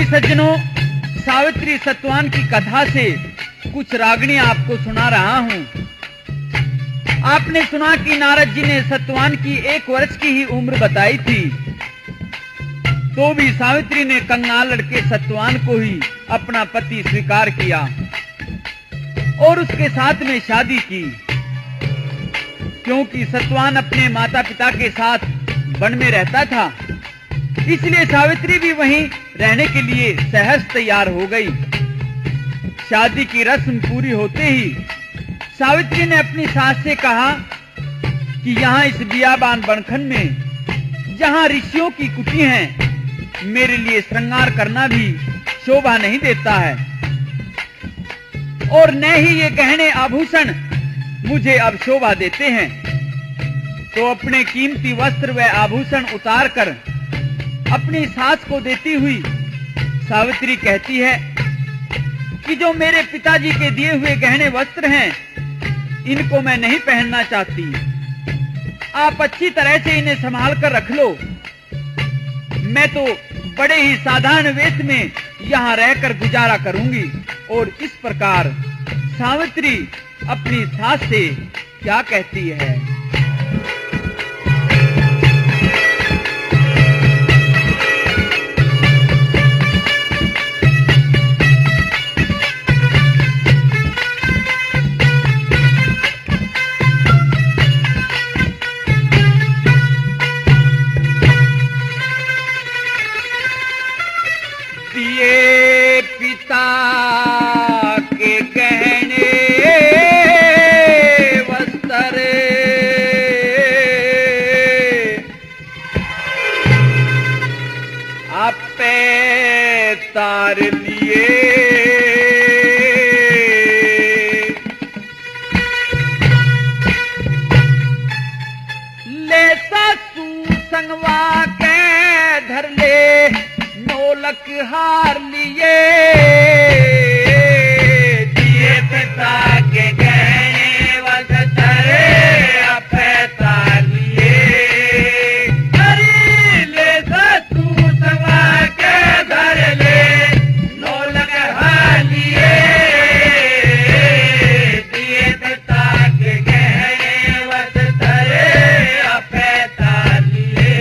सज्जनों, सावित्री सत्यवान की कथा से कुछ रागनी आपको सुना रहा हूं। आपने सुना कि नारद जी ने सत्यवान की 1 वर्ष की ही उम्र बताई थी, तो भी सावित्री ने कंगाल लड़के सत्यवान को ही अपना पति स्वीकार किया और उसके साथ में शादी की, क्योंकि सत्यवान अपने माता पिता के साथ वन में रहता था। इसलिए सावित्री भी वहीं रहने के लिए सहज तैयार हो गई। शादी की रस्म पूरी होते ही सावित्री ने अपनी सास से कहा कि यहाँ इस बियाबान बनखंड में जहाँ ऋषियों की कुटी है, मेरे लिए श्रृंगार करना भी शोभा नहीं देता है और न ही ये गहने आभूषण मुझे अब शोभा देते हैं। तो अपने कीमती वस्त्र व आभूषण उतार कर अपनी सास को देती हुई सावित्री कहती है कि जो मेरे पिताजी के दिए हुए गहने वस्त्र हैं, इनको मैं नहीं पहनना चाहती। आप अच्छी तरह से इन्हें संभाल कर रख लो। मैं तो बड़े ही साधारण वेश में यहाँ रहकर गुजारा करूंगी। और इस प्रकार सावित्री अपनी सास से क्या कहती है। दिए पिता के गहने वस्त्र, आपे तार लिए। ले सासू संगवा के धर ले, नौलक हार लिए। दिए पिता के गहने वस्त्र, आपे तार लिए। अरे ले सासू संगवा के धर ले, नौलक हार लिए। दिए पिता के गहने वस्त्र, आपे तार लिए।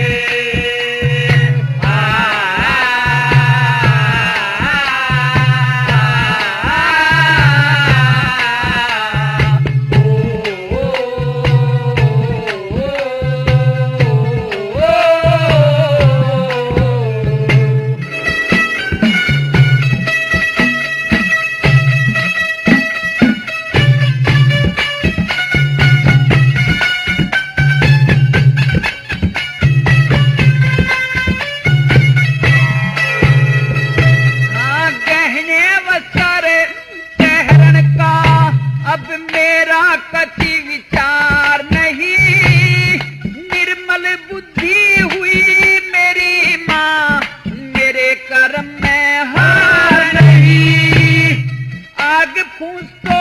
अब मेरा कति विचार नहीं, निर्मल बुद्धि हुई मेरी माँ, मेरे कर्म में हार नहीं। आग फूस तो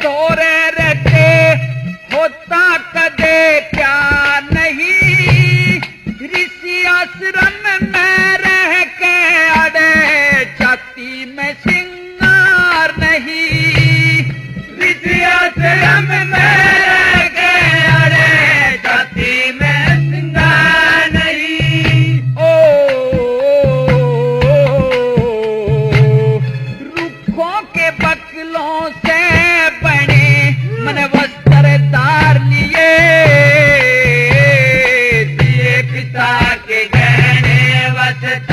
धोरे रहते, होता कदे क्या नहीं। ऋषि आश्रम में रह के अड़े, छाती में सिंगार नहीं। आश्रम में रह के अड़े, छाती में सिंगार नहीं। रुखों के बकलों से बने मन वस्त्र तार लिए। दिए पिता के गहने वस्त्र,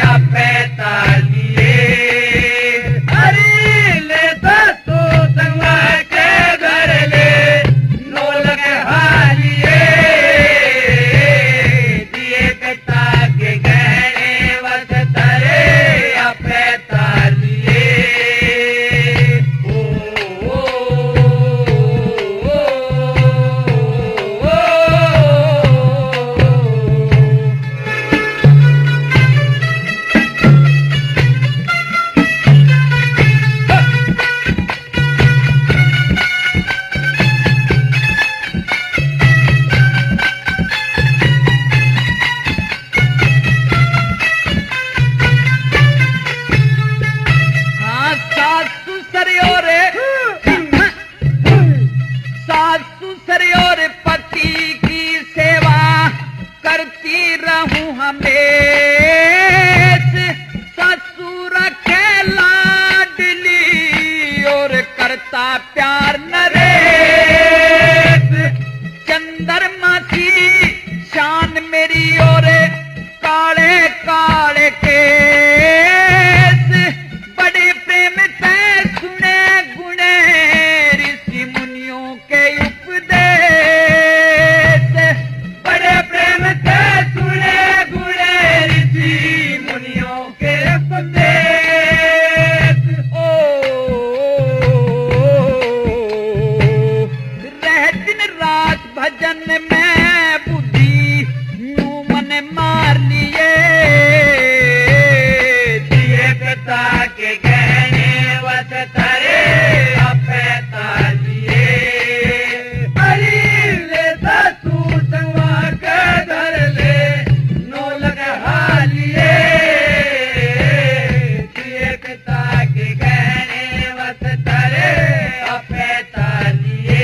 आपे तार लिए। अरे ले सासू संगवा के घर ले, नौलक हार लिए। दिए पिता के गहने वस्त्र, आपे तार लिए। सासु सर और पति की सेवा करती रहूं हमेश। ससुर के लाडली और करता प्यार नरेश। चंद्रमा सी शान मेरी और काले काले केस। बड़े प्रेम से सुने गुणे ऋषि मुनियों के उपदेश। बड़े प्रेम से सुने गुणे ऋषि मुनियों के उपदेश। ओ रह दिन रात भजन में बुद्धि यूं मन मार लिए। दिए पिता के गहने वस धरे अपे तालिए। अरे ले सासू संगवा के धर ले नो लगे हालिए। दिए पिता के गहने वस धरे अपे तालिए।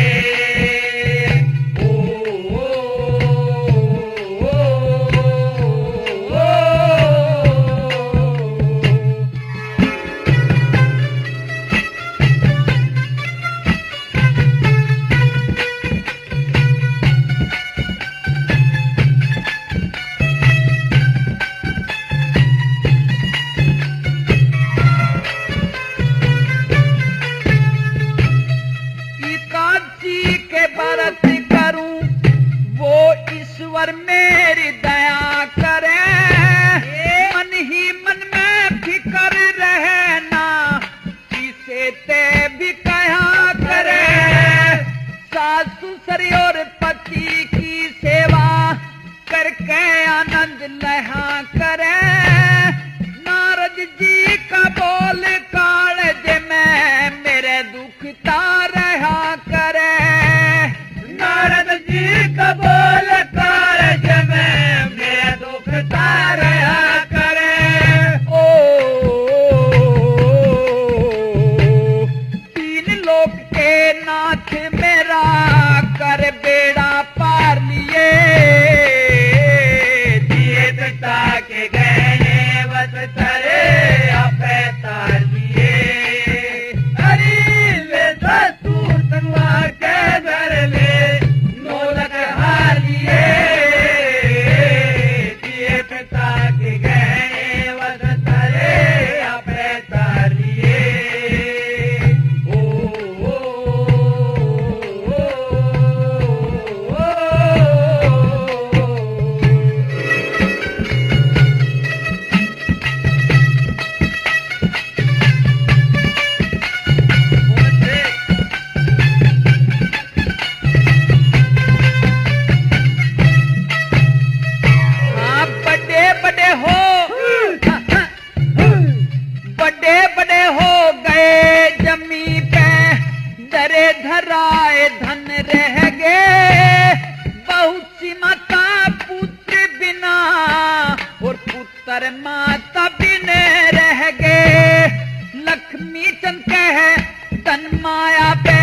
एकादशी के व्रत करूं वो ईश्वर मेरी दया करे। मन ही मन में फिकर रहना किसे ते भी कहा करे। सासु सर और पति की सेवा करके आनंद लहा करे। नारद जी का बोल कालज में मेरे दुखता रहा करे। नारद जी का बोल कालज में मेरे दुखता रहा करे। ओ तीन लोक के नाथ मेरा कर बेड़ा पार लिए। दिए पिता के गहने वस धरे अपे तालिए। अरे ले सासू संगवा के धर ले नो लगे हालिए। दिए पिता के गहने वस धरे अपे तालिए। ओ बड़े हो गए जमी पे दरे धराए धन रह गए। बहुत सी माता पुत्र बिना और पुत्र माता बिना रह गए। लक्ष्मी चंद कह धन माया पे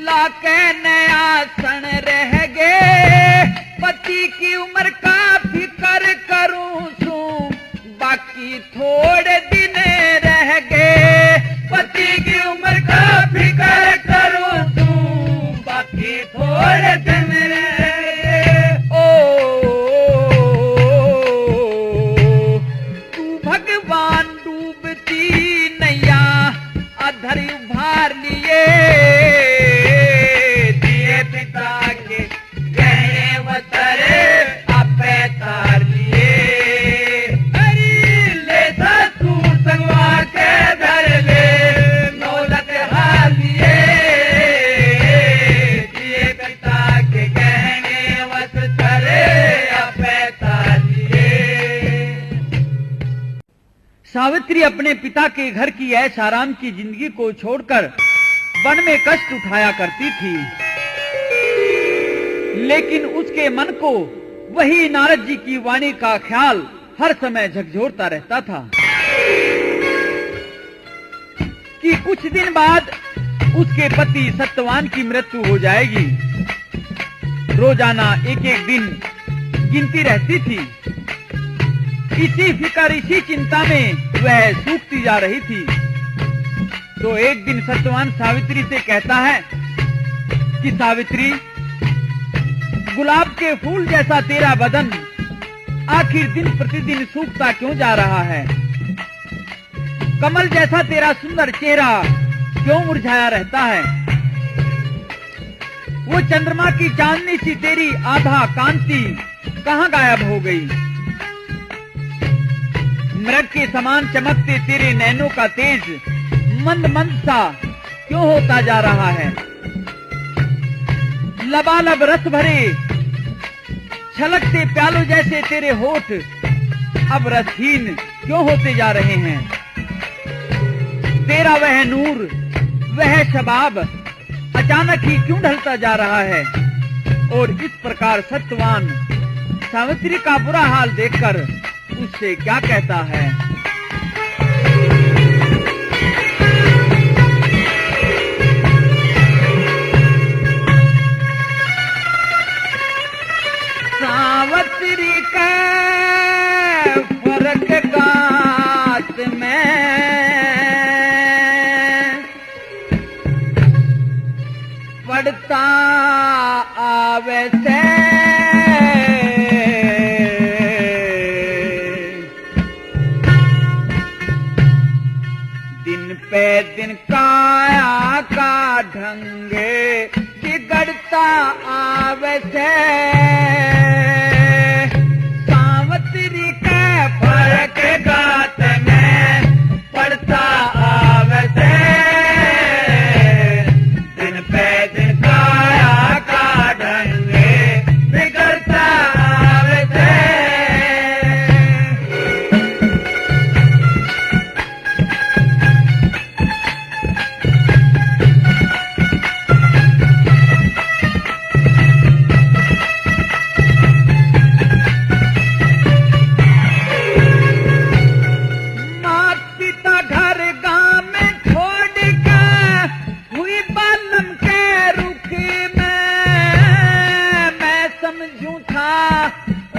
लाके नया सन रह गए। पति की उम्र का फिकर करूं सू बाकी थोड़े दिन रह गए। पति की उम्र का फिकर करूं तू बाकी थोड़े दिन रह गए। ओ तू भगवान डूबती नैया अधर उभार लिए। दिए पिता के गहने वतरे अपे तार लिए। सावित्री अपने पिता के घर की ऐश आराम की जिंदगी को छोड़कर वन में कष्ट उठाया करती थी। लेकिन उसके मन को वही नारद जी की वाणी का ख्याल हर समय झकझोरता रहता था। कि कुछ दिन बाद उसके पति सत्यवान की मृत्यु हो जाएगी। रोजाना एक एक दिन गिनती रहती थी। इसी फिक्र, इसी चिंता में वह सूखती जा रही थी। तो एक दिन सत्यवान सावित्री से कहता है कि सावित्री, गुलाब के फूल जैसा तेरा बदन आखिर दिन प्रतिदिन सूखता क्यों जा रहा है? कमल जैसा तेरा सुंदर चेहरा क्यों मुरझाया रहता है? वो चंद्रमा की चांदनी सी तेरी आधा कांति कहां गायब हो गई? मृग के समान चमकते तेरे नैनों का तेज मंद मंद सा क्यों होता जा रहा है? लबालब रस भरे छलकते प्यालों जैसे तेरे होठ अब रसहीन क्यों होते जा रहे हैं? तेरा वह नूर, वह शबाब अचानक ही क्यों ढलता जा रहा है? और इस प्रकार सत्यवान सावित्री का बुरा हाल देखकर उससे क्या कहता है? सावित्री के फर्क गात में पड़ता आवे से दिन पे दिन काया का ढंगे बिगड़ता आवे से सावित्री के फर्क गात में पड़ता आवे से दिन पे दिन काया का ढंगे बिगड़ता आवे से।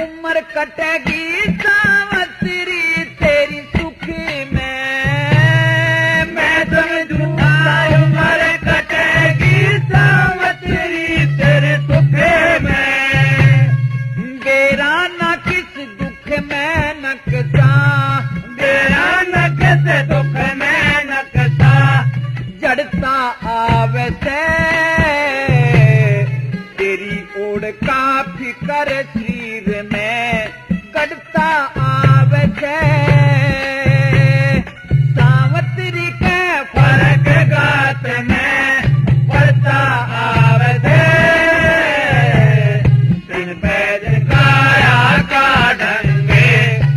उम्र कटेगी सावित्री तेरी सुख में, मैं समझूंगा उम्र कटेगी सावित्री तेरे सुख में। बेरा न किस दुख में नकसा, बेरा न किस दुख में नकसा जड़ता आवे से तेरी ओढ़ का फिकर शरीर में गड़ता आवे से सावित्री के फर्क गात में पड़ता आवे से दिन पे दिन काया का ढंगे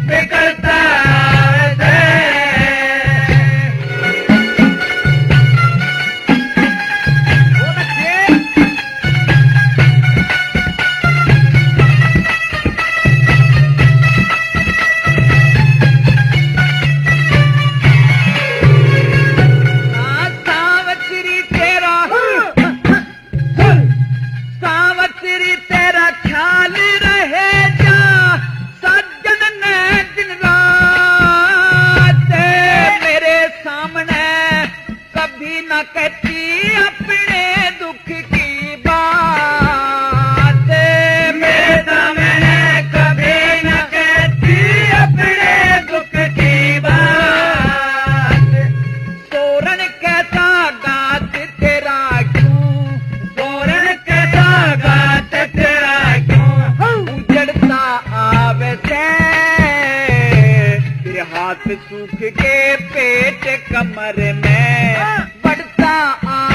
बिगड़ता आवे से। कहती अपने दुख की बात, मेरे सामने कभी न कहती अपने दुख की बात। तोरण कैसा गात तेरा क्यों, तोरण कैसा गात तेरा क्यों उजड़ता आवे से तेरे हाथ सूख के पेट कमर में बढ़ता आ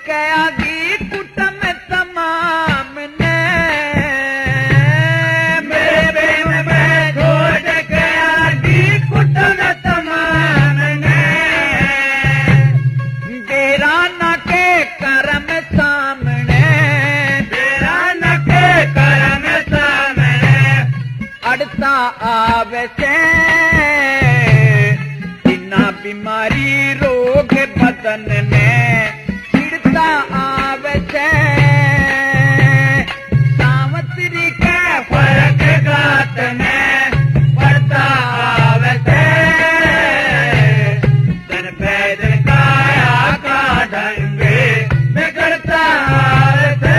कयागी कुटम तमाम ने, मेरे प्रेम में छोड़ कयागी कुटम तमाम ने, डेरा न के करम सामने, डेरा न के करम सामने, अड़ता आवे से इना बीमारी रोग बदन में, चिड़ता आवे से सावत्री के फर्क गात में, पड़ता आवे से तन पैदल काया का ढंगे बिगड़ता आवे से।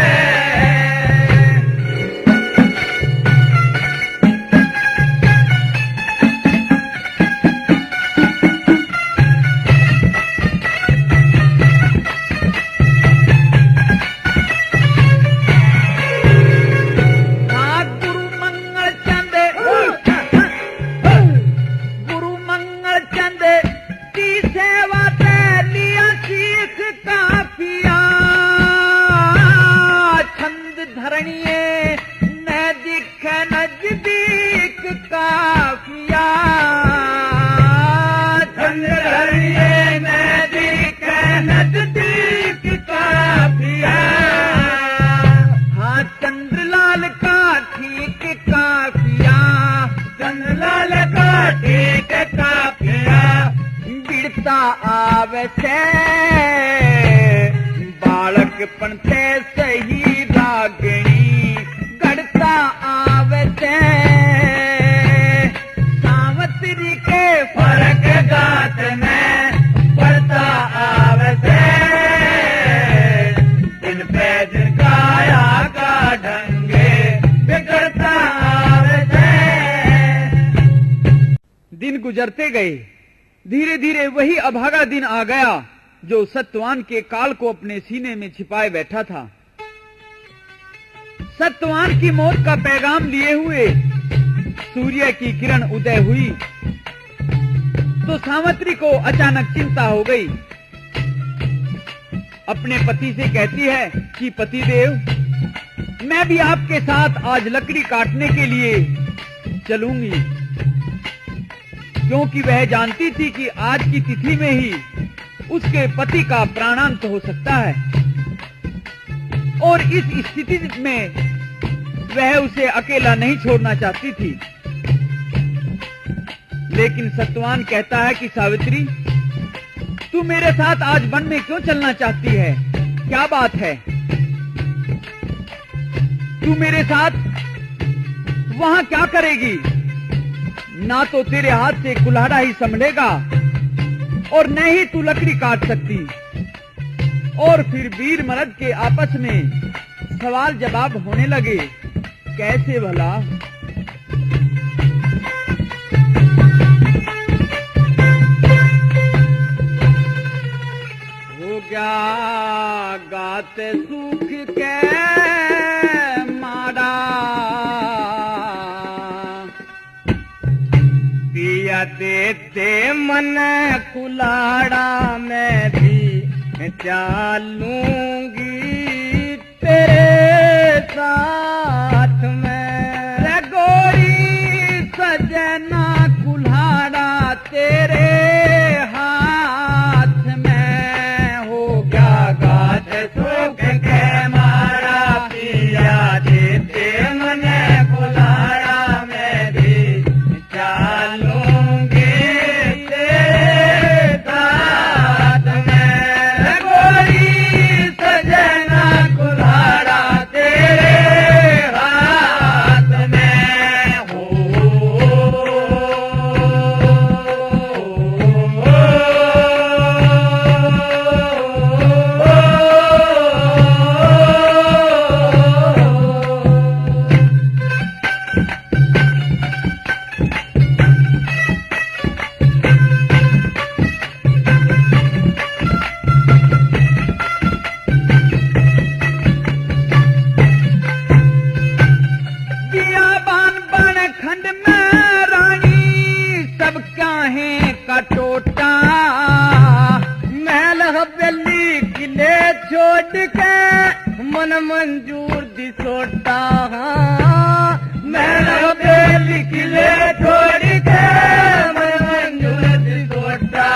आवे से बालकपन से सही रागणी, गढ़ता आवे से सावत्री के फर्क गात में, पड़ता आवे से दिन पे दिन काया का ढंगे बिगड़ता आवे से। दिन गुजरते गए, धीरे धीरे वही अभागा दिन आ गया जो सत्यवान के काल को अपने सीने में छिपाए बैठा था। सत्यवान की मौत का पैगाम लिए हुए सूर्य की किरण उदय हुई तो सावित्री को अचानक चिंता हो गई। अपने पति से कहती है कि पतिदेव, मैं भी आपके साथ आज लकड़ी काटने के लिए चलूंगी, क्योंकि वह जानती थी कि आज की तिथि में ही उसके पति का प्राणांत हो सकता है और इस स्थिति में वह उसे अकेला नहीं छोड़ना चाहती थी। लेकिन सत्यवान कहता है कि सावित्री, तू मेरे साथ आज वन में क्यों चलना चाहती है? क्या बात है? तू मेरे साथ वहां क्या करेगी? ना तो तेरे हाथ से कुल्हाड़ा ही संभलेगा और न ही तू लकड़ी काट सकती। और फिर वीर मर्द के आपस में सवाल जवाब होने लगे। कैसे भला? हो गया गाते सूख के मारा, पिया देते मन कुलाड़ा, मैं भी चलूंगी तेरे साथ में। रे गोरी सजना कुल्हाड़ा तेरे हाथ में, हो गया गात सूख के मारा, पिया देते मन कुल्हाड़ा, मैं भी चलूंगी तेरे साथ में। गोरी सजना कुल्हाड़ा तेरे हाथ में, हो टोटा महल हवेली किले छोड़ छोड़ के मन मंजूर दी सोटा मैं पे लिख ले छोड़ के मन मंजूर दी सोटा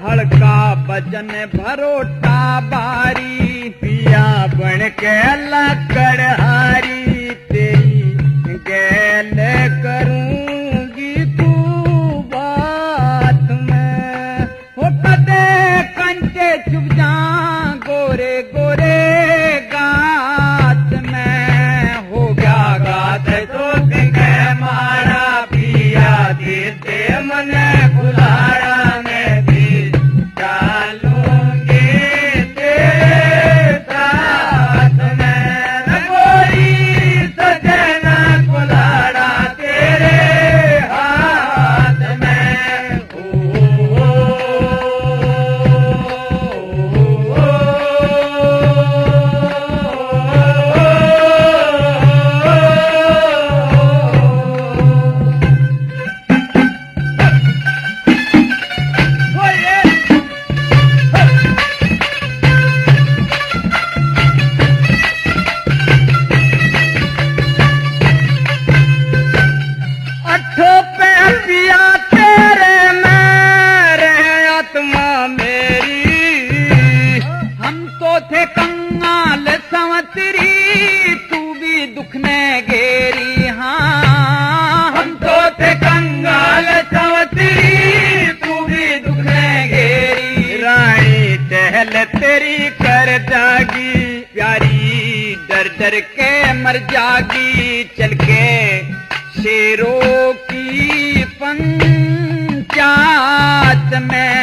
हड़का बजन भरोटा बारी पिया बन के लकड़हारी तेरी गैल करूंगी तू बात में हो कदे कंचे चुप जा गोरे गोरे गात में हो गया गात तो के मारा पिया देते मन बुलाड़ा में भी डालूंगी तेरे साथ में रंगोली सजना बुलाड़ा तेरे हाथ में अठो पे पिया तेरे मेरे आत्मा मेरी हम तो थे कंगाल संवतरी तू भी दुख में घेरी हाँ हम तो थे कंगाल संवतरी तू भी दुख में घेरी रानी टहल तेरी कर जागी प्यारी डर डर के मर जागी चल के शेरों की पंचायत में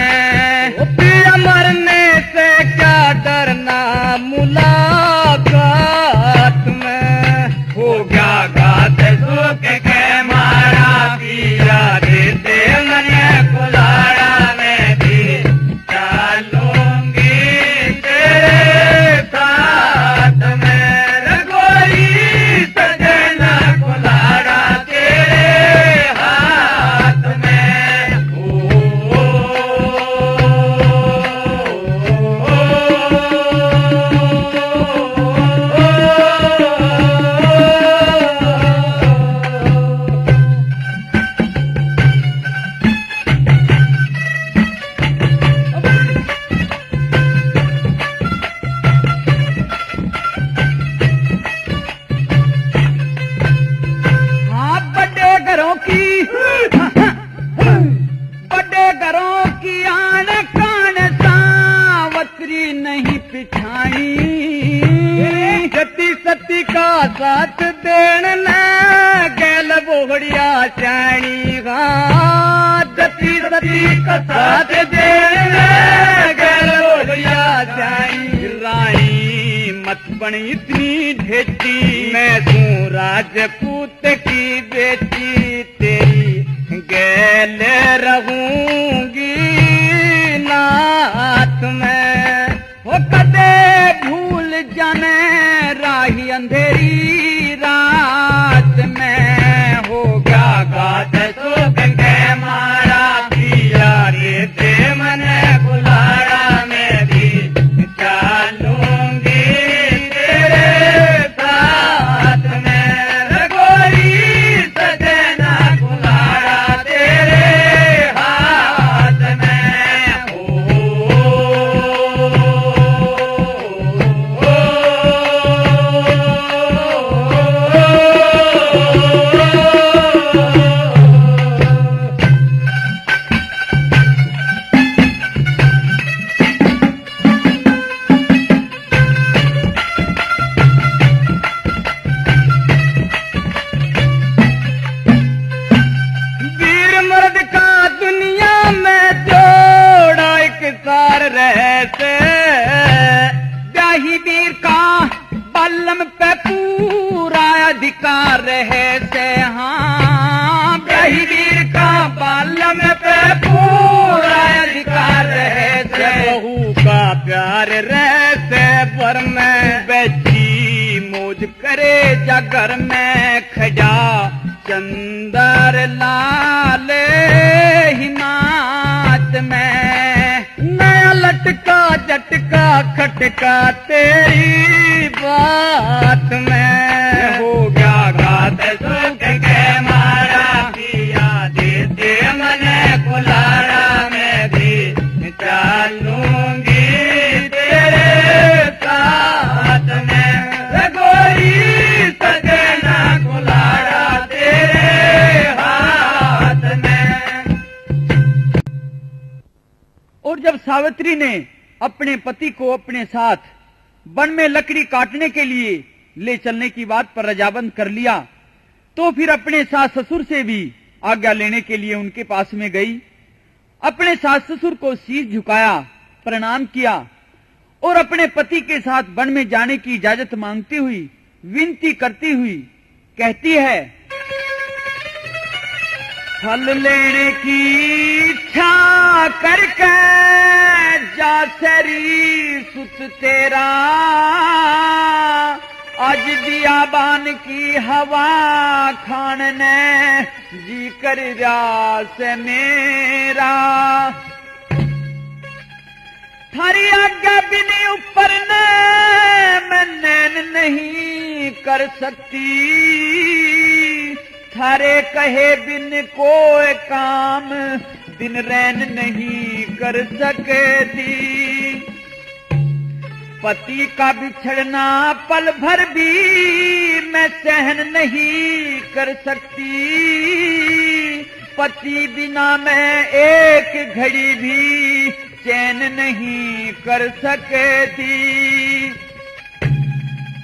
पिया मरने से क्या डरना मुलाकात में हो गया घात सुख के मारा पिया देते मन बुलाड़ा में भी डालूंगी तेरे साथ में रंगोली सजना बुलाड़ा तेरे हाथ में हाँ बड़े घरों की आन कान सावत्री नहीं पिछाई सती सती का साथ देना गैल बोहड़िया चाणी सती सती का साथ देना गैल बोहड़िया चाणी राई मत बन इतनी ढेची मैं तू राजपूत की बेटी तेरी गैल रहूंगी नाथ में हो कदे भूल जाने राही अंधेरी रात में हो गया गात सुख के मारा पिया देते मन बुलाड़ा में भी डालूंगी तेरे साथ में रंगोली सजना बुलाड़ा तेरे हाथ में वीर मर्द का दुनिया में जोड़ा एक सार रहते ब्याही वीर का बल्लम पे पूरा अधिकार रहे से हाँ ब्याही वीर का बालम पे पूरा अधिकार रहते बहू का प्यार रहते पर में बेची मौज करे जागर में खजा चंदर लाल हिमात में नया लटका झटका खटका तेरी सावित्री ने अपने पति को अपने साथ वन में लकड़ी काटने के लिए ले चलने की बात पर रजाबंद कर लिया। तो फिर अपने सास ससुर से भी आज्ञा लेने के लिए उनके पास में गई। अपने सास ससुर को शीश झुकाया, प्रणाम किया और अपने पति के साथ वन में जाने की इजाजत मांगती हुई, विनती करती हुई कहती है, फल लेने की इच्छा करके जा सरी सुत तेरा, आज बियाबान की हवा खाने जी कर रास मेरा, थारी आज्ञा बिन ऊपर न मैं नैन नहीं कर सकती, थारे कहे बिन कोई काम दिन रैन नहीं कर सकती, पति का बिछड़ना पल भर भी मैं सहन नहीं कर सकती, पति बिना मैं एक घड़ी भी चैन नहीं कर सकती,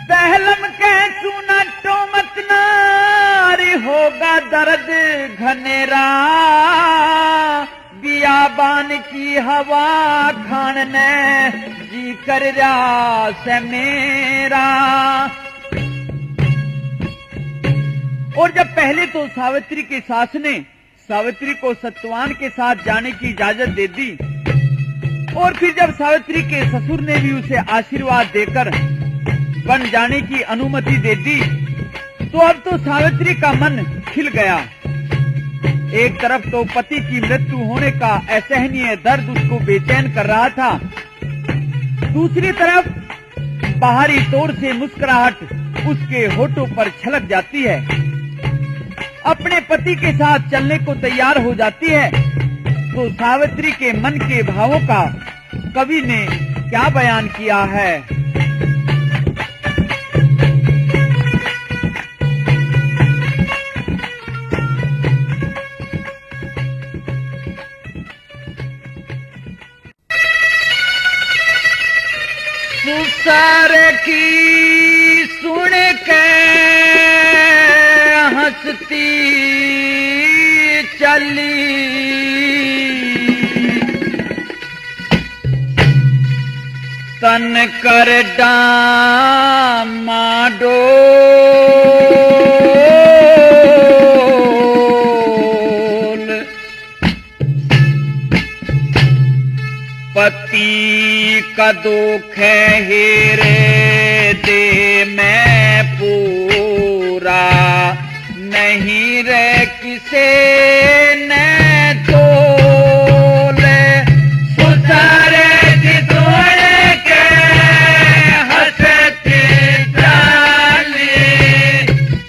पहलम के सुना तो मत नारी होगा दर्द घनेरा, बियाबान की हवा खाने जी कर रास मेरा। और जब पहले तो सावित्री की सास ने सावित्री को सत्यवान के साथ जाने की इजाजत दे दी और फिर जब सावित्री के ससुर ने भी उसे आशीर्वाद देकर वन जाने की अनुमति दे दी, तो अब तो सावित्री का मन खिल गया। एक तरफ तो पति की मृत्यु होने का असहनीय दर्द उसको बेचैन कर रहा था, दूसरी तरफ बाहरी तौर से मुस्कुराहट उसके होठों पर छलक जाती है। अपने पति के साथ चलने को तैयार हो जाती है। तो सावित्री के मन के भावों का कवि ने क्या बयान किया है। सुसर की सुन के हंसती चली, तन कर डामाडोल, पति का दुख हेरे दे मैं पूरा, नहीं रे किसे न तोले, सुसरे की सुन के हंसती चली,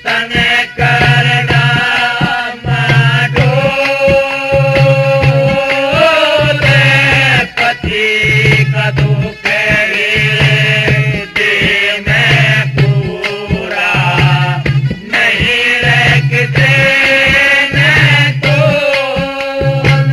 तन कर डामाडोल, पति का दुख दे मैं पूरा, नहीं रखते न तोल।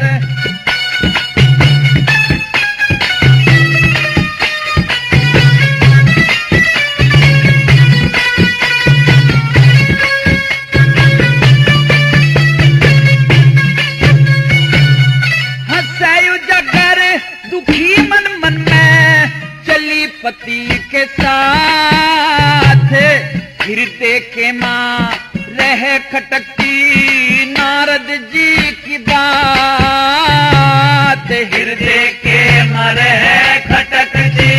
हंसायु जगर दुखी मन मन में चली पति के साथ, हृदय के माँ रह खटकती नारद जी की बात, हृदय के माँ रह खटकती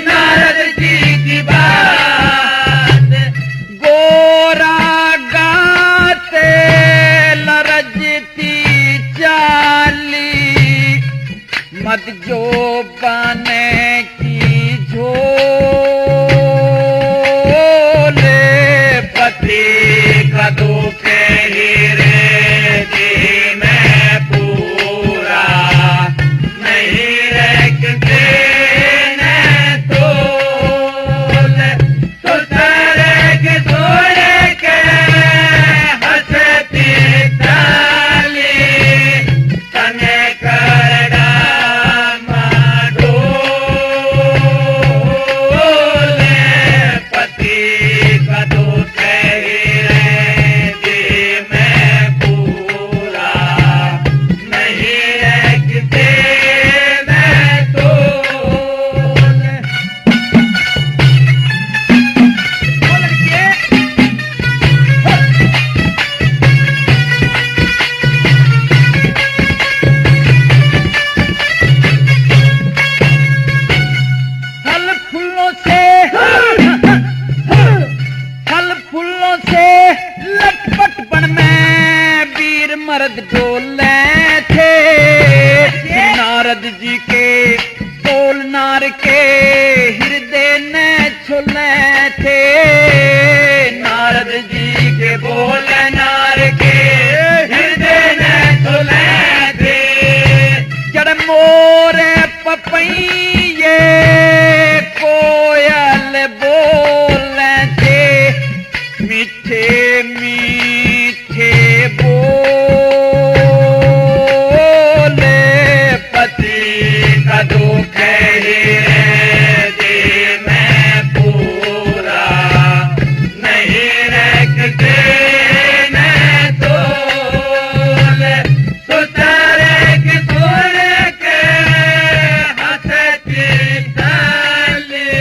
नारद जी की बात, गोरा गाते लरजती चाली, मत जो बने की झोले, पति का दुख हीरे दे मैं पूरा, नहीं रखते हृदय ने छुले थे। नारद जी के बोल नार के हृदय ने छुले थे। जड़ मोर पपैये कोयल बोले थे। मीठे मीठे बोले पति का दुख दे मैं पूरा नहीं रखते न तोल। सुतारे की सुन के हंसती ताली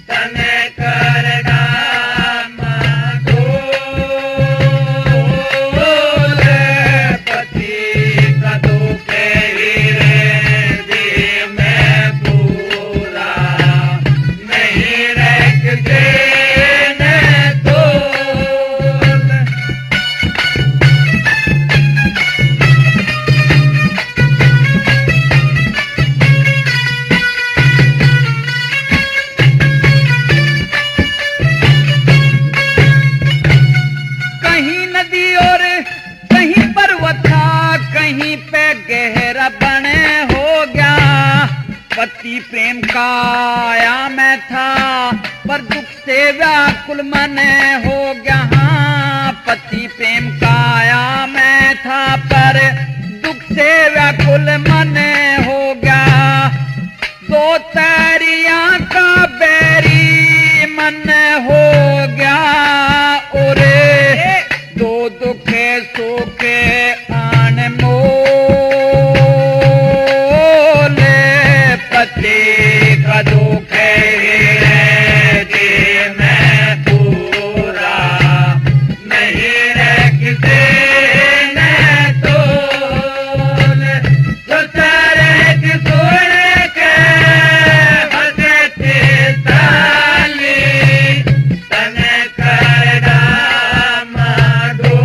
तन कर डामा डोल। पति का दुख दे मैं पूरा नहीं रखते न तोल। कहीं नदी और कहीं पर्वत था, कहीं पे गहरा बने हो गया। पति प्रेम का आया मैं था, पर दुख से व्याकुल मन हो गया। हाँ, पति प्रेम का आया मैं था, पर दुख से व्याकुल मन हो गया। दो तारियां का बैरी मन हो गया। और दो दुखे सुखे आन मोले। पति का दुख दे मैं पूरा नहीं रखते न तोल। सुतारे की सुन के हंसती ताली तन कर डामा डोल।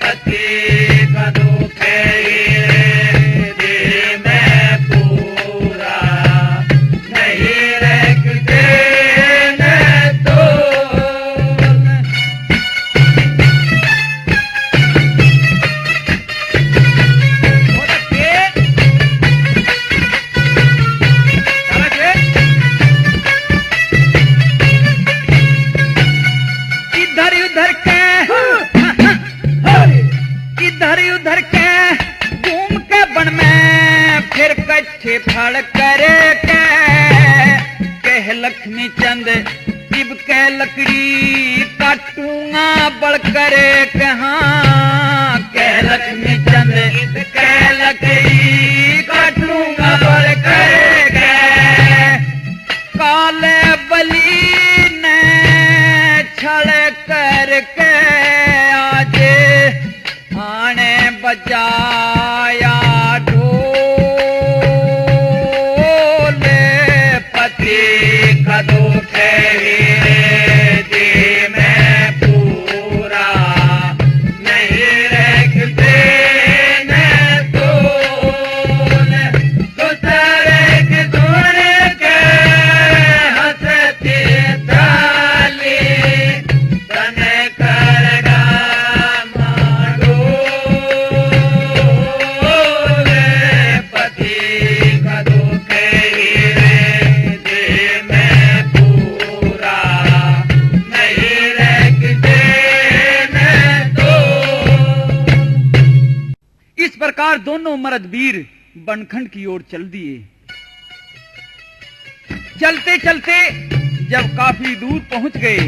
पति का दुख दे मैं पूरा नहीं रखते न तोल। इधर उधर के घूम के बन में फिर कच्चे फड़ करे के। कह लक्ष्मी चंद इब के लकड़ी काटूंगा बढ़ करे के। हाँ, कह लक्ष्मी चंद इब के लकड़ी काटूंगा बढ़ करे के। काले बली ने छड़ करके आज आने बजाया ढोल। पति का दुख दे मैं पूरा नहीं रखते न तोल। सुतारे की सुन के हंसती ताली तन कर डामा डोल। पति का दुख दे मैं पूरा नहीं रखते न तोल। इस प्रकार दोनों मर्द वीर बनखंड की ओर चल दिए। चलते चलते जब काफी दूर पहुंच गए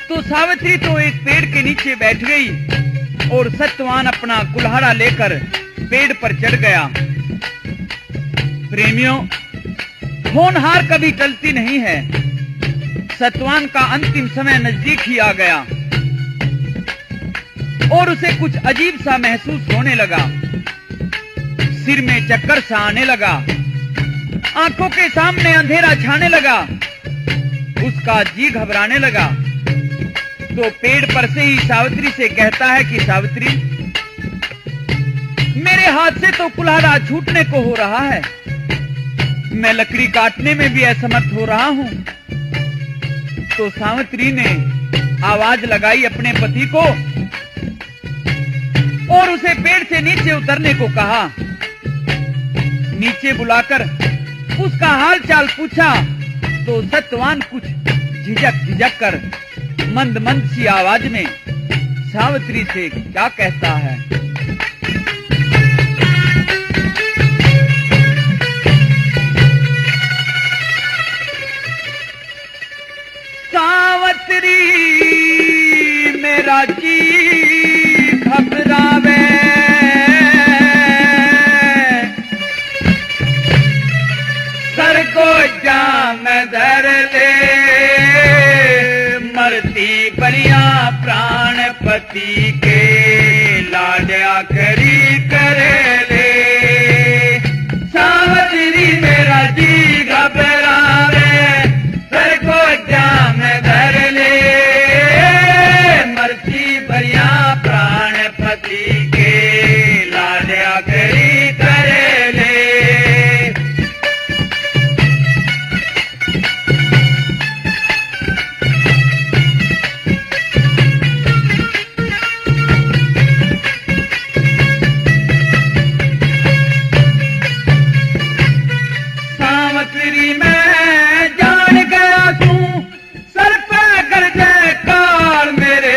तो सावित्री तो एक पेड़ के नीचे बैठ गई और सत्यवान अपना कुल्हाड़ा लेकर पेड़ पर चढ़ गया। प्रेमियों, होनहार कभी टलती नहीं है। सत्यवान का अंतिम समय नजदीक ही आ गया और उसे कुछ अजीब सा महसूस होने लगा। सिर में चक्कर सा आने लगा, आंखों के सामने अंधेरा छाने लगा, उसका जी घबराने लगा। तो पेड़ पर से ही सावित्री से कहता है कि सावित्री, मेरे हाथ से तो कुल्हाड़ा छूटने को हो रहा है। मैं लकड़ी काटने में भी असमर्थ हो रहा हूँ। तो सावित्री ने आवाज लगाई अपने पति को और उसे पेड़ से नीचे उतरने को कहा। नीचे बुलाकर उसका हाल चाल पूछा तो सत्यवान कुछ झिझक कर मंद मंद सी आवाज में सावित्री से क्या कहता है। सावित्री मेरा जी घबरावे, सर को जाम धर ले, मरती परिया प्राण पति के लाड आखरी करे ले। सावित्री मेरा जी घबरावे, सर को जाम धर ले, मरती परिया प्राण पति के लाड आखरी करे ले। सावित्री मैं जान गया तू, सर पे कर दे काल मेरे,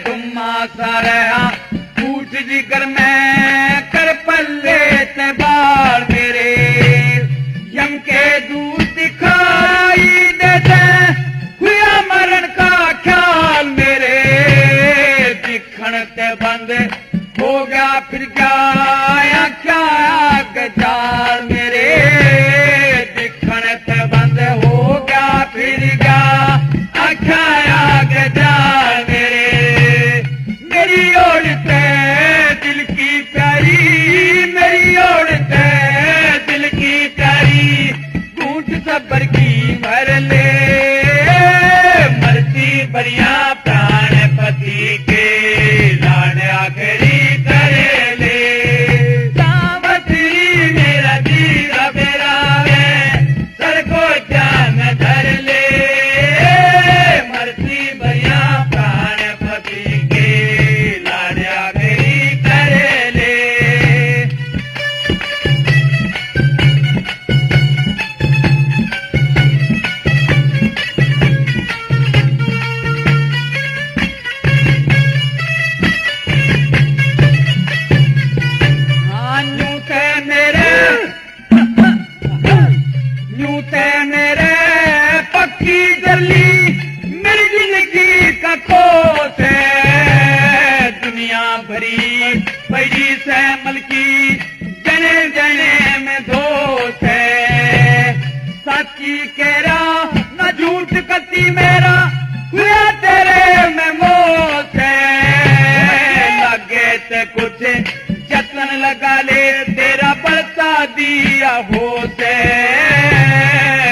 दुम्मा सा रहा पूछ जिगर में कर पल्ले ते बाल मेरे। यम के दूध दिखाई देते हुआ मरण का ख्याल मेरे, दिखण ते बंद हो गया फिर क्या क्या गजाल मेरे, दिखण ते बंद हो गया फिर क्या क्या गजाल मेरे। मेरी औरते दिल की प्यारी, मेरी औरते दिल की प्यारी, घूंट सबर की भर ले, मरती बढ़िया प्राण पति के लाड आखरी करे ले। सावित्री मेरा जी घबरावे, सर को जाम धर ले, मरती बढ़िया प्राण पति के लाड आखरी करे ले। हाँ यूं थे मेरे पक्की जली, मेरी जिंदगी का कोस है, दुनिया भरी पैजी से मलकी जने जने में दोष है। सच्ची कह रहा न झूठ कती मेरा, हुआ तेरे में मोस है, लगे ते कुछ जतन लगा ले, तेरा बढ़ता दिया हो से,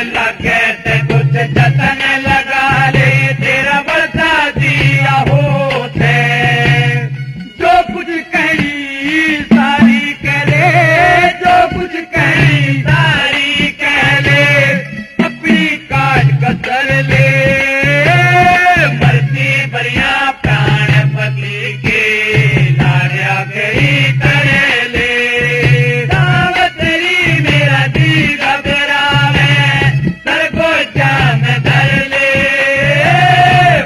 लगे ते कुछ जतन लगा ले, तेरा बढ़ता दिया हो से। जो कुछ कही सारी कह ले, जो कुछ कही सारी कह ले, अपनी काट कसर ले, मरती बढ़िया प्राण पति के लाड आखरी करे ले। सावित्री मेरा जी घबरावे, सर को जाम धर ले,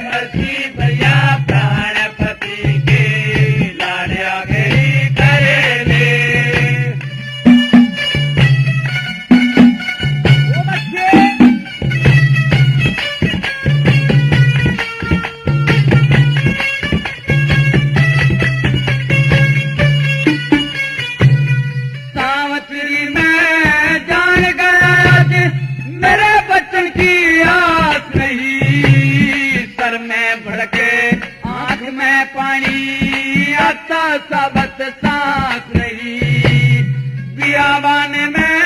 मरती बढ़िया प्राण पति के लाड आखरी करे ले। ओ बच्चे सावित्री मैं जान गया आज, मेरे बच्चन की आस नहीं, सर में भड़के आंख में पानी आता साबत सांस नहीं। बियाबान में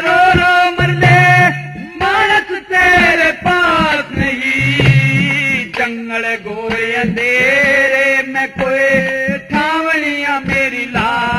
रो रो मर ले, मानस तेरे पास नहीं, जंगल घोर अंधेरे में कोई ठावनिया मेरी लाश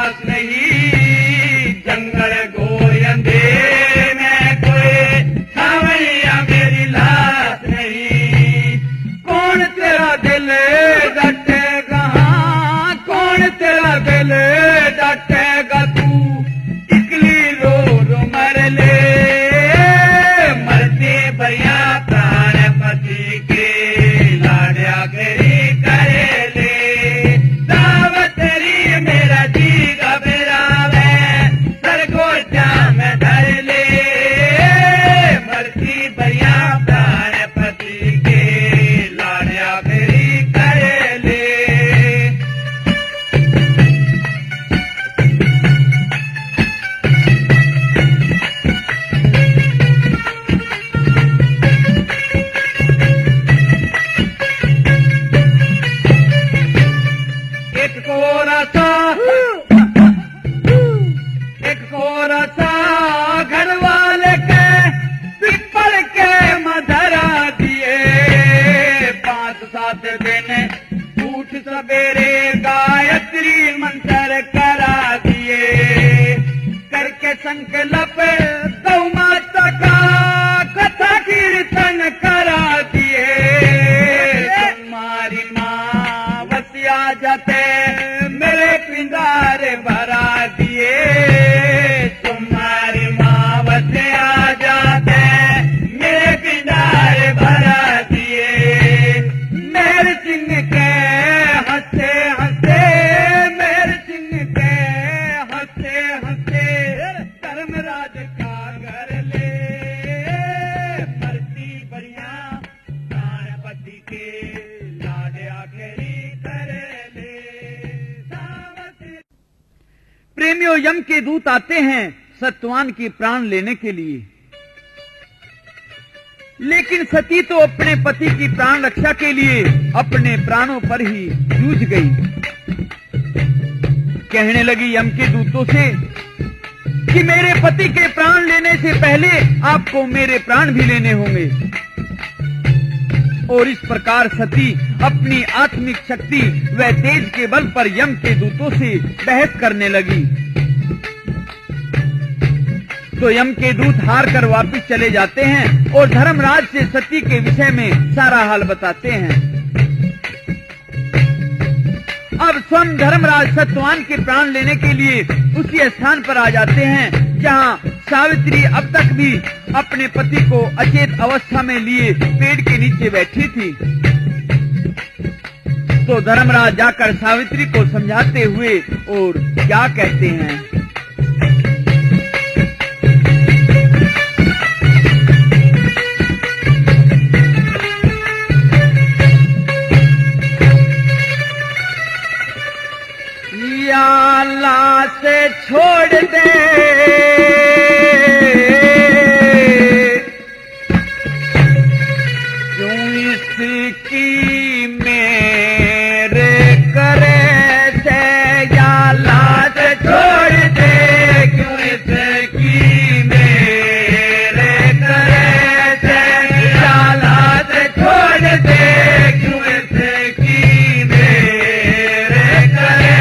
मारा सा घर वाले के पिपल के मधरा दिए। 5-7 दिन उठ सवेरे गायत्री मंत्र करा दिए। करके संकल्प गौ माता का कथा कीर्तन करा दिए। तुम्हारी माँ बसिया जाते मेरे पिंडार भरा दिए। तुम्हारी माँ बसिया जाते मेरे पिंडार भरा दिए। मेरे सिंह के हंसे हंसे, मेरे सिंह के हंसे हंसे धर्मराज का घर ले। भरती बढ़िया प्राणपति के लाड आखिरी कर ले। प्रेमियों, यम के दूत आते हैं सत्यवान की प्राण लेने के लिए, लेकिन सती तो अपने पति की प्राण रक्षा के लिए अपने प्राणों पर ही जूझ गई। कहने लगी यम के दूतों से कि मेरे पति के प्राण लेने से पहले आपको मेरे प्राण भी लेने होंगे। और इस प्रकार सती अपनी आत्मिक शक्ति व तेज के बल पर यम के दूतों से बहस करने लगी। तो यम के दूत हार कर वापिस चले जाते हैं और धर्मराज से सती के विषय में सारा हाल बताते हैं। अब स्वयं धर्मराज सत्यवान के प्राण लेने के लिए उसी स्थान पर आ जाते हैं जहां सावित्री अब तक भी अपने पति को अचेत अवस्था में लिए पेड़ के नीचे बैठी थी। तो धर्मराज जाकर सावित्री को समझाते हुए और क्या कहते हैं। या लाश छोड़ दे क्यों इसकी मेरे करे से। या लाश छोड़ दे क्यों इसकी मेरे करे से। या लाश छोड़ दे क्यों इसकी मेरे करे।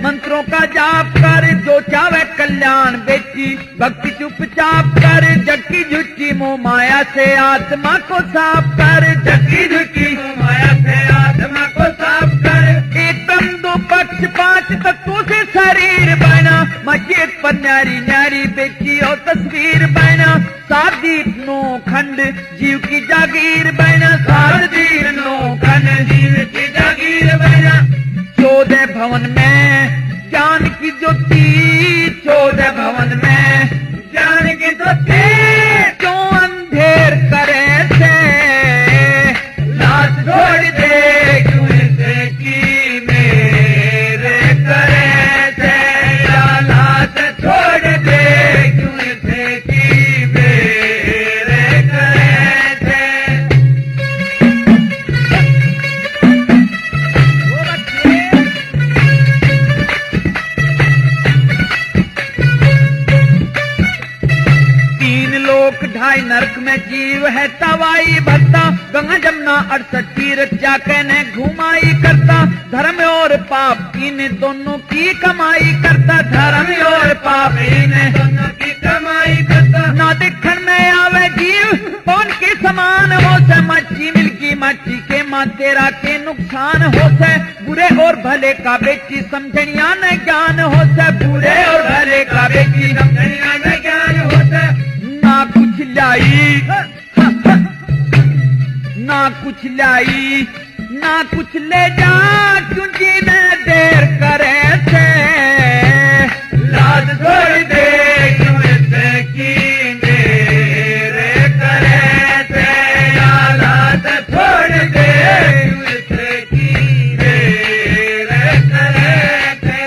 मंत्रों का जाप कर जो चावे कल्याण बेटी। भक्ति चुपचाप कर जग की झुट्टी मोह माया से आत्मा को साफ कर। जग की झुट्टी मोह माया से आत्मा को साफ कर। एक दम दो पक्ष 5 तत्वों से शरीर बना। मस्जिद पर न्यारी न्यारी बेटी और तस्वीर बना। 7 दीप 9 खंड जीव की जागीर बना। 7 दीप 9 खंड जीव की जागीर बना। 14 भवन में ज्ञान की ज्योति। 14 भवन में ज्ञान की ज्योति क्यों अंधेर करे से। लाश छोड़ दे क्यों इसे की मेरे करे से। या लाश छोड़ दे क्यों इसे की मेरे करे से। ढाई नरक में जीव है तवाई भरता। गंगा जमुना 68 तीर्थ जाके ने घुमाई करता। धर्म और पाप इन दोनों की कमाई करता। धर्म और पाप इन दोनों की कमाई करता। ना दिखन में आवे जीव कौन के समान हो से। मच्छी मिल्की मच्छी के माँ तेरा के नुकसान हो से। बुरे और भले का बेटी समझनिया न ज्ञान हो से। बुरे और भले का बेटी समझनिया न ज्ञान हो से। ना कुछ लाई ना कुछ लाई ना कुछ ले जा क्यों जीने देर करे से। लाज छोड़ दे क्यों ऐसे की मेरे करे से। लाज छोड़ दे क्यों ऐसे की मेरे करे से।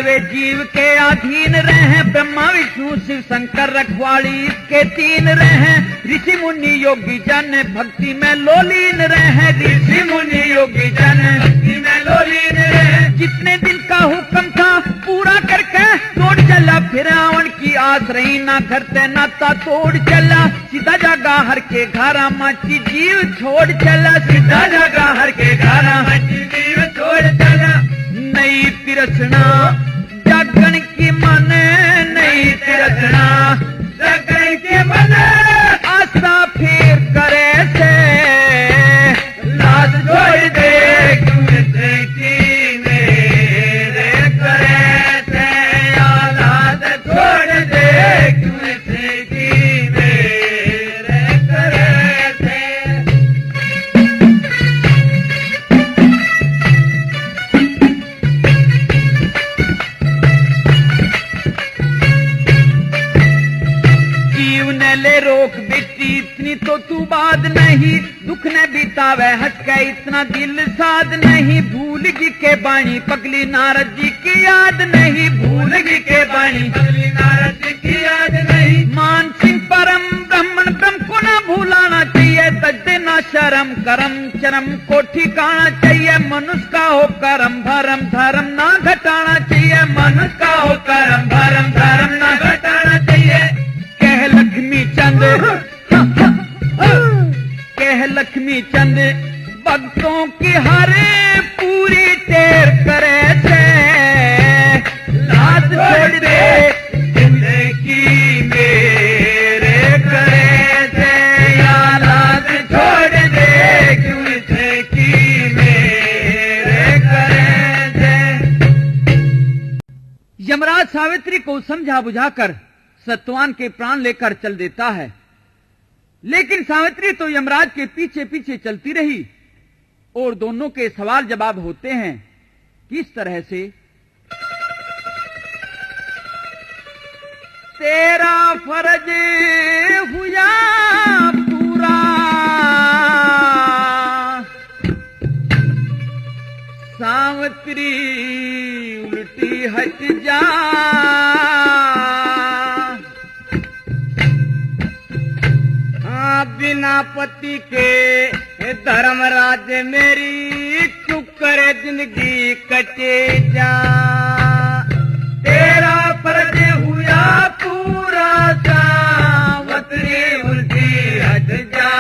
काल वे जीव के अधीन रहे, ब्रह्मा विष्णु शिव शंकर रखवाली इसके तीन रहे, ऋषि मुनि योगी जन भक्ति में लोलीन रहे, ऋषि मुनि योगी जन भक्ति में लोलीन रहे। जितने दिन का हुक्म था पूरा करके तोड़ चला, फिर रावण की आस रही ना करते नाता तोड़ चला, सीधा जगा हर के घारा माची जीव छोड़ चला, सीधा जगा हर के घारा माची जीव छोड़ चला। नई तिरसना जागन की मन, नई तिरसना जागन की मन, आस्था फिर करे से लाज छोड़ दे क्यों की मेरे करे से, लाज छोड़ दे क्यों की मेरे करे से। ले रोक बेटी इतनी तो तू बात नहीं, दुख न बीतावे हंस के इतना दिल साध नहीं, भूलगी के बाणी पगली नारद जी की याद नहीं, भूलगी के बाणी पगली नारद जी की याद नहीं। मान सिंह परम ब्राह्मण ब्रह्म को न भूलाना चाहिए, तज्दे ना शर्म करम चरम को ठिकाना चाहिए, मनुष्य का हो करम भरम धर्म ना घटाना चाहिए, मनुष्य का हो करम भरम धर्म ना घटाना चाहिए। कह लक्ष्मी चंद कह लक्ष्मी चंद भक्तों की हर पूरी टेर करे से, लाज छोड़ दे जिंदगी मेरे करे से, या लाज छोड़ दे जिंदगी मेरे करे से। यमराज सावित्री को समझा बुझाकर सत्यवान के प्राण लेकर चल देता है, लेकिन सावित्री तो यमराज के पीछे पीछे चलती रही और दोनों के सवाल जवाब होते हैं किस तरह से। तेरा फर्ज हुआ पूरा, सावित्री उल्टी हट जा, बिना पति के धर्मराज मेरी चुप करे जिंदगी कटे जा। तेरा फर्ज हुआ पूरा, सावित्री उल्टी हट जा,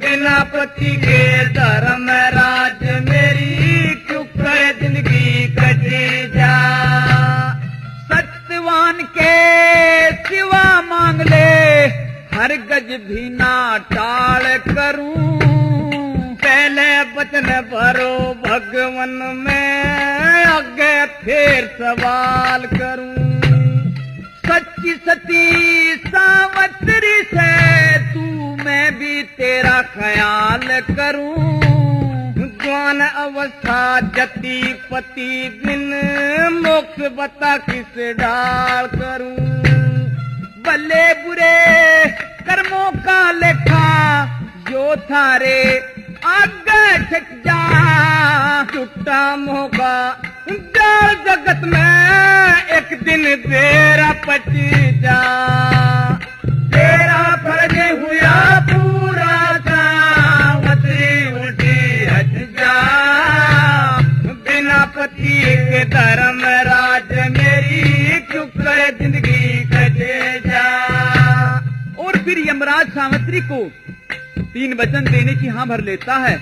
बिना पति के धर्मराज मेरी चुप करे जिंदगी कटे जा। सत्यवान के सिवा मांग ले हर गज भी ना टाल करूं, पहले वचन भरो भगवन में आगे फिर सवाल करूं। सच्ची सती सावित्री से तू मैं भी तेरा ख्याल करूं, जवान अवस्था जति पति बिन मोक्ष बता किस डाल करूं। भले बुरे कर्मों का लेखा जो थारे आगे छक जा, छुट्टा मोगा जाल जगत में एक दिन तेरा पच जा। तेरा फर्ज हुआ पूरा, सावित्री उल्टी हट जा, बिना पति के धर्मराज मेरी चुप कर जिंदगी कटे जा। और फिर यमराज सावित्री को 3 वचन देने की हाँ भर लेता है।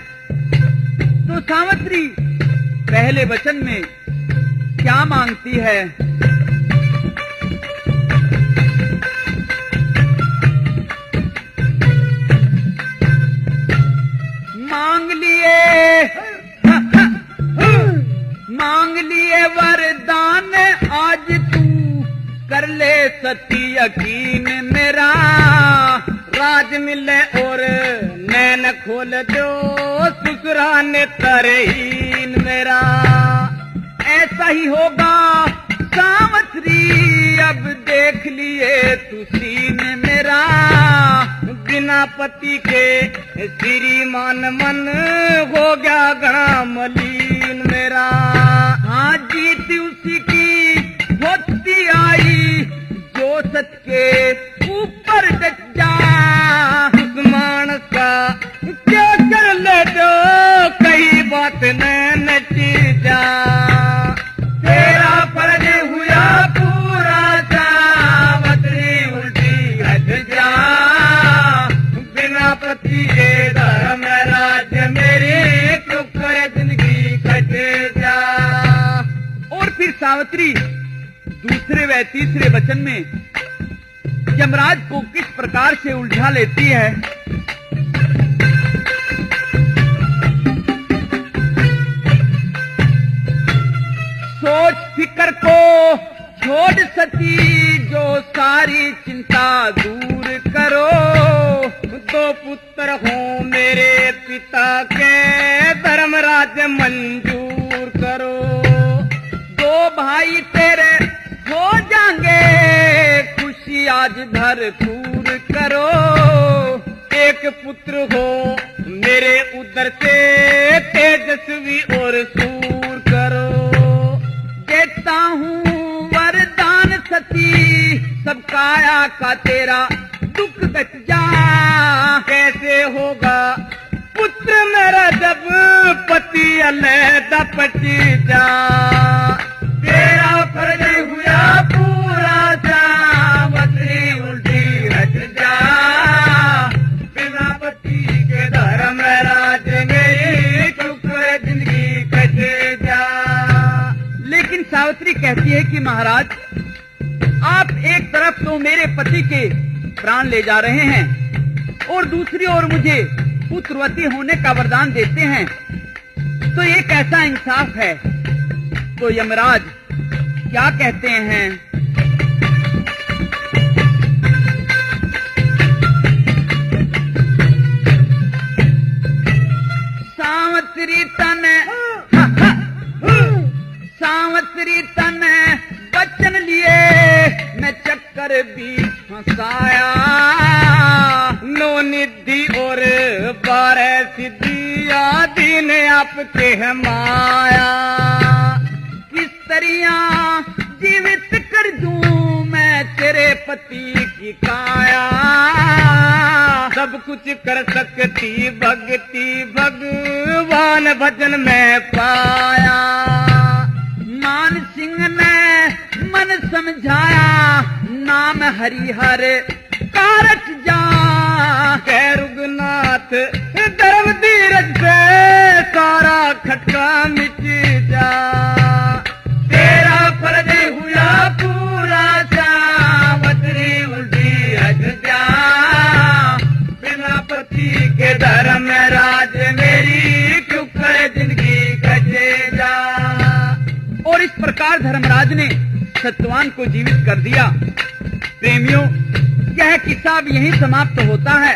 तो सावित्री पहले वचन में क्या मांगती है? मांग लिए वरदान आज तू कर ले सती यकीन मेरा, राज मिले और नैन खोल दो ससुरा ने तरहीन मेरा। ऐसा ही होगा सावित्री अब देख लिए तू सीन मेरा, बिना पति के श्रीमान मन हो गया घना मलीन मेरा। हाँ, जीत उसी की होती आई जो सच के ऊपर डट जा। दुश्मन का क्या कर ले जो कई बात न नची जा। तेरा फर्ज हुआ पूरा सावत्री उल्टी हट जा। बिना पति के धर्म राज्य मेरी टुकड़े जिंदगी कट जा। और फिर सावित्री दूसरे व तीसरे वचन में यमराज को किस प्रकार से उलझा लेती है। सोच फिकर को छोड़ सती जो सारी चिंता दूर करो। दो पुत्र हो मेरे पिता के धर्म राज्य मंजूर करो। दो भाई तेरे हो जाएंगे खुशी आज भरपूर करो। एक पुत्र हो मेरे उधर से तेजस्वी और सूर करो। देता हूँ वरदान सती सब काया का तेरा दुख बच जा। कैसे होगा पुत्र मेरा जब पति अलहदा पटी जा। तेरा फर्ज हुआ पूरा सावत्री उल्टी हट जा। बिना पति के धर्म राज मेरी टुकड़े जिंदगी कट जा। लेकिन सावित्री कहती है कि महाराज, आप एक तरफ तो मेरे पति के प्राण ले जा रहे हैं और दूसरी ओर मुझे पुत्रवती होने का वरदान देते हैं, तो ये कैसा इंसाफ है। तो यमराज क्या कहते हैं। सावित्री तन सावित्री तन बचन लिए मैं चक्कर भी फंसाया। नो निधि और 12 सिद्धिया दीन आपके है माया। किस तरह जीवित कर दूं मैं तेरे पति की काया। सब कुछ कर सकती भक्ति भगवान भजन में पाया। मान सिंह ने मन समझाया नाम हरिहर कारच जा। कैरुगनाथ धर्म धीरज से सारा खटका मिट जा। तेरा फर्ज हुआ पूरा सावत्री उल्टी हट जा। बिना पति के धर्म राज मेरी टुकड़े जिंदगी कटे जा। और इस प्रकार धर्मराज ने सत्यवान को जीवित कर दिया। प्रेमियों, यह किस्सा अब यहीं समाप्त होता है।